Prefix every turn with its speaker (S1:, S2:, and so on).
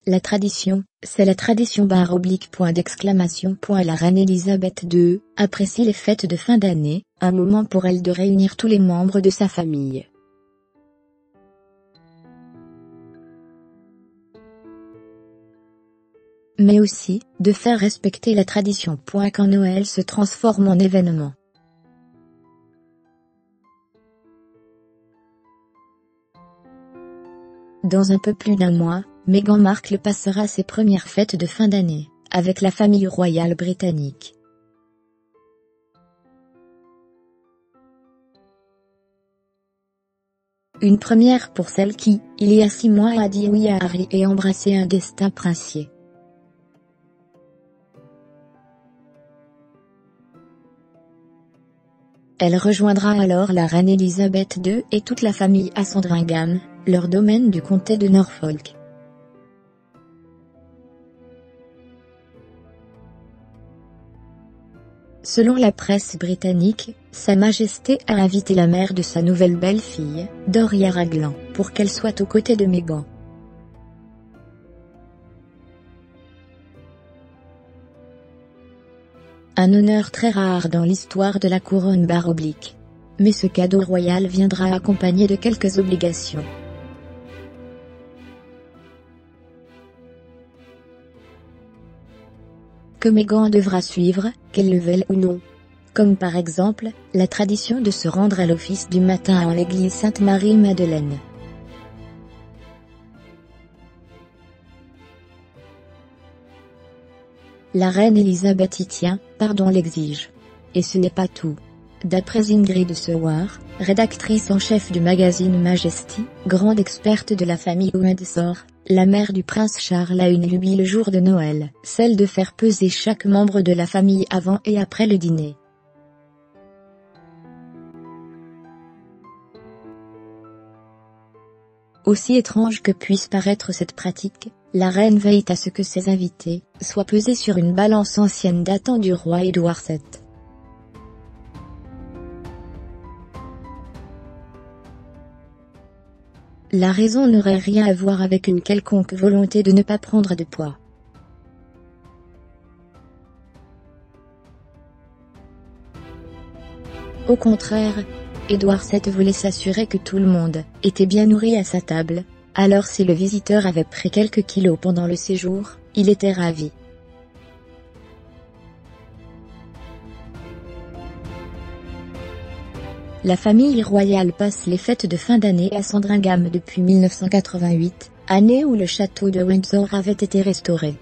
S1: La tradition, c'est la tradition ! La reine Elisabeth II apprécie les fêtes de fin d'année, un moment pour elle de réunir tous les membres de sa famille. Mais aussi, de faire respecter la tradition. Quand Noël se transforme en événement. Dans un peu plus d'un mois, Meghan Markle passera ses premières fêtes de fin d'année, avec la famille royale britannique. Une première pour celle qui, il y a 6 mois, a dit oui à Harry et embrassé un destin princier. Elle rejoindra alors la reine Elisabeth II et toute la famille à Sandringham, leur domaine du comté de Norfolk. Selon la presse britannique, Sa Majesté a invité la mère de sa nouvelle belle-fille, Doria Raglan, pour qu'elle soit aux côtés de Meghan. Un honneur très rare dans l'histoire de la couronne ! Mais ce cadeau royal viendra accompagné de quelques obligations. Que Meghan devra suivre, qu'elle le veuille ou non. Comme par exemple, la tradition de se rendre à l'office du matin en l'église Sainte-Marie-Madeleine. La reine Elisabeth y tient, l'exige. Et ce n'est pas tout. D'après Ingrid Seward, rédactrice en chef du magazine Majesty, grande experte de la famille Windsor, la mère du prince Charles a une lubie le jour de Noël, celle de faire peser chaque membre de la famille avant et après le dîner. Aussi étrange que puisse paraître cette pratique, la reine veille à ce que ses invités soient pesés sur une balance ancienne datant du roi Édouard VII. La raison n'aurait rien à voir avec une quelconque volonté de ne pas prendre de poids. Au contraire, Édouard VII voulait s'assurer que tout le monde était bien nourri à sa table, alors si le visiteur avait pris quelques kilos pendant le séjour, il était ravi. La famille royale passe les fêtes de fin d'année à Sandringham depuis 1988, année où le château de Windsor avait été restauré.